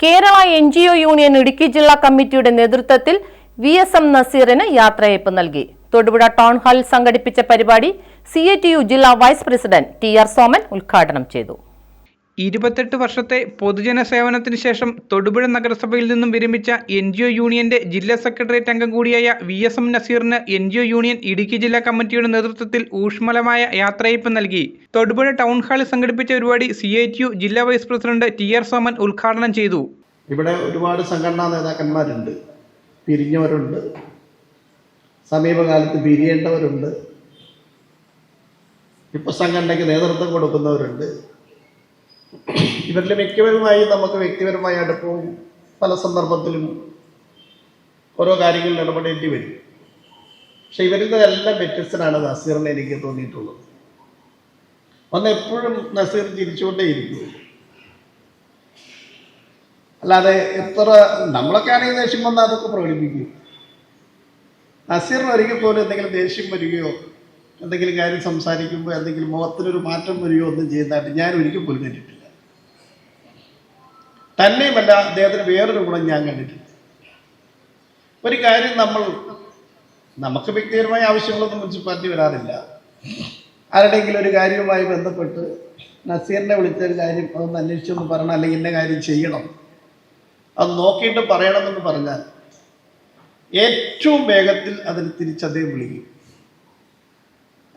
Kerala NGO union Idukki ജില്ലാ കമ്മിറ്റിയുടെ നേതൃത്വത്തിൽ VSM നസീറിന് യാത്രയയപ്പ് നൽകി. തൊടുപുഴ ടൗൺ ഹാളിൽ സംഘടിപ്പിച്ച പരിപാടി CATU ജില്ലാ വൈസ് പ്രസിഡന്റ് TR സോമൻ ഉദ്ഘാടനം ചെയ്തു. 28 വർഷത്തെ പൊതുജന സേവനത്തിന് ശേഷം തൊടുപുഴ നഗരസഭയിൽ നിന്നും വിരമിച്ച NGO യൂണിയന്റെ ജില്ലാ സെക്രട്ടേറിയറ്റ് അംഗം കൂടിയായ VSM നസീറിന് NGO യൂണിയൻ ഇടുക്കി ജില്ലാ കമ്മിറ്റിയുടെ നേതൃത്വത്തിൽ ഊഷ്മളമായ യാത്രയയപ്പ് നൽകി. തൊടുപുഴ ടൗൺ ഹാളിൽ സംഘടിപ്പിച്ച പരിപാടി CATU ജില്ലാ വൈസ് പ്രസിഡന്റ് TR സോമൻ ഉദ്ഘാടനം ചെയ്തു. ഇവിടെ ഒരുപാട് സംഘടനാ നേതാക്കന്മാരുണ്ട്, പിരിഞ്ഞവരുണ്ട്, സമീപകാലത്ത് പിരിയേണ്ടവരുണ്ട്, ഇപ്പോൾ സംഘടനയ്ക്ക് നേതൃത്വം കൊടുക്കുന്നവരുണ്ട്. ഇവരിൽ മിക്കവരുമായി നമുക്ക് വ്യക്തിപരമായ അടുപ്പവും പല സന്ദർഭത്തിലും ഓരോ കാര്യങ്ങളിൽ ഇടപെടേണ്ടി വരും. പക്ഷെ ഇവരിൽ നിന്നെല്ലാം വ്യത്യസ്തനാണ് നസീറിനെ എനിക്ക് തോന്നിയിട്ടുള്ളത്. ഒന്ന് എപ്പോഴും നസീർ ചിരിച്ചുകൊണ്ടേയിരിക്കും. അല്ലാതെ എത്ര നമ്മളൊക്കെ ആണെങ്കിൽ ദേഷ്യം വന്നാൽ അതൊക്കെ പ്രകടിപ്പിക്കും. നസീറിന് ഒരിക്കൽ പോലും എന്തെങ്കിലും ദേഷ്യം വരികയോ എന്തെങ്കിലും കാര്യം സംസാരിക്കുമ്പോൾ എന്തെങ്കിലും മുഖത്തിനൊരു മാറ്റം വരികയോ ഒന്നും ചെയ്യുന്നതായിട്ട് ഞാൻ ഒരിക്കൽ പോലും കണ്ടിട്ടില്ല. തന്നെയുമല്ല, അദ്ദേഹത്തിന് വേറൊരു ഗുണം ഞാൻ കണ്ടിട്ടില്ല. ഒരു കാര്യം നമുക്ക് വ്യക്തിപരമായ ആവശ്യങ്ങളൊന്നും മുനിസിപ്പാലിറ്റി വരാറില്ല. ആരുടെയെങ്കിലും ഒരു കാര്യവുമായി ബന്ധപ്പെട്ട് നസീറിനെ വിളിച്ചൊരു കാര്യം അതൊന്ന് അന്വേഷിച്ചൊന്ന് പറയണം, അല്ലെങ്കിൽ ഇന്ന കാര്യം ചെയ്യണം, അത് നോക്കിയിട്ട് പറയണമെന്ന് പറഞ്ഞാൽ ഏറ്റവും വേഗത്തിൽ അതിന് തിരിച്ചദ്ദേഹം വിളിക്കും.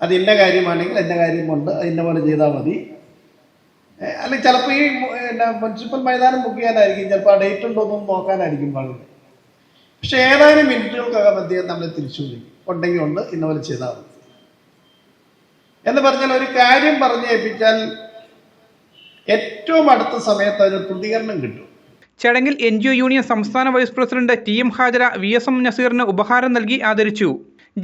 അത് ഇന്ന കാര്യമാണെങ്കിൽ ഇന്ന കാര്യമുണ്ട്, അത് ഇന്ന പോലെ ചെയ്താൽ മതി. അല്ലെങ്കിൽ ചിലപ്പോൾ ഈ മുനിസിപ്പൽ മൈതാനം ബുക്ക് ചെയ്യാനായിരിക്കും, ചിലപ്പോൾ ആ ഡേറ്റ് ഉണ്ടോന്നും നോക്കാനായിരിക്കും വളരെ. പക്ഷെ ഏതാനും മിനിറ്റുകൾക്കകം അദ്ദേഹം നമ്മളെ തിരിച്ചു വിളിക്കും. ഉണ്ടെങ്കിൽ ഉണ്ട്, ഇന്ന പോലെ ചെയ്താൽ മതി എന്ന് പറഞ്ഞാൽ ഒരു കാര്യം പറഞ്ഞു ഏൽപ്പിച്ചാൽ ഏറ്റവും അടുത്ത സമയത്ത് അതിന് പ്രതികരണം കിട്ടും. ചടങ്ങിൽ NGO യൂണിയൻ സംസ്ഥാന vice president TM Hajara VSM നസീറിന് ഉപഹാരം നൽകി ആദരിച്ചു.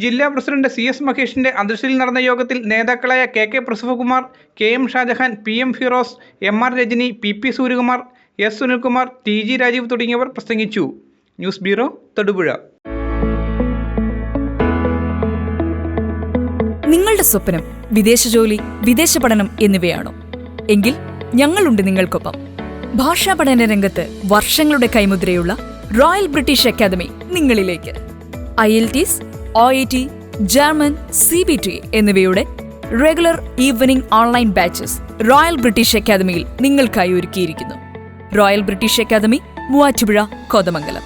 ജില്ലാ പ്രസിഡന്റ് CS മഹേഷിന്റെ അധ്യക്ഷതയിൽ നടന്ന യോഗത്തിൽ നേതാക്കളായ KK പ്രസവകുമാർ, KM Shah Jahan, PM Firoz, MR Rajani, PP Suryakumar, S Sunilkumar, TG Rajeev തുടങ്ങിയവർ പ്രസംഗിച്ചു. News bureau, Thodupuzha. നിങ്ങളുടെ സ്വപ്നം വിദേശ ജോലി, വിദേശ പഠനം എന്നിവയാണോ? എങ്കിൽ ഞങ്ങളുണ്ട് നിങ്ങൾക്കൊപ്പം. ഭാഷാ പഠന രംഗത്ത് വർഷങ്ങളുടെ കൈമുദ്രയുള്ള റോയൽ ബ്രിട്ടീഷ് അക്കാദമി നിങ്ങളിലേക്ക്. IELTS, OET, ജർമ്മൻ, CBT എന്നിവയുടെ regular evening online batches Royal British അക്കാദമിയിൽ നിങ്ങൾക്കായി ഒരുക്കിയിരിക്കുന്നു. Royal British Academy, Muvattupuzha, Kothamangalam.